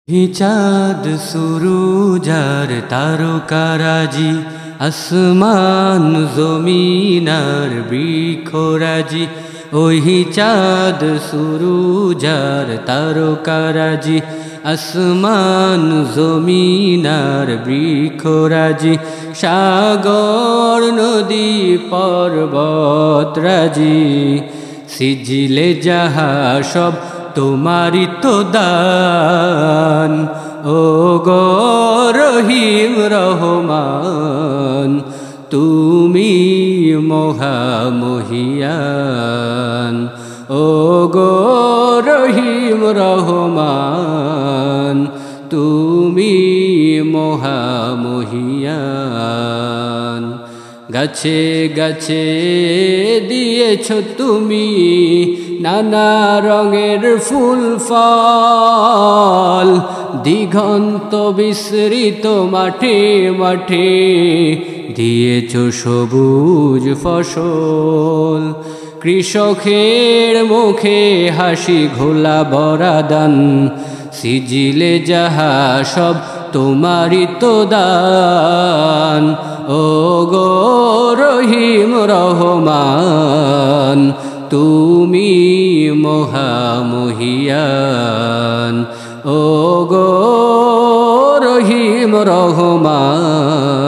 হি চাঁদ সুরুজার তারকারাজি আসমান জমিনার বৃক্ষরাজি ওহি চাঁদ সুরুজার তারকারাজি আসমান জমিনার বৃক্ষরাজি সাগর নদী পর্বতরাজি সিজিলে যাহা সব তোমারি তো দান ও গো রহিম রহমান তুমি মহামহিয়ান ও গো রহিম রহমান তুমি মহামহিয়ান গাছে গাছে দিয়েছ তুমি নানা রঙের ফুল ফল দিগন্ত বিস্তৃত মাঠে মাঠে দিয়েছ সবুজ ফসল কৃষকের মুখে হাসি ঘোলা বরাদান সিজিলে যাহা সব তোমারি তো দান ও গো রহিম রহমান তুমি মহামহিয়ান ও গো রহিম রহমান।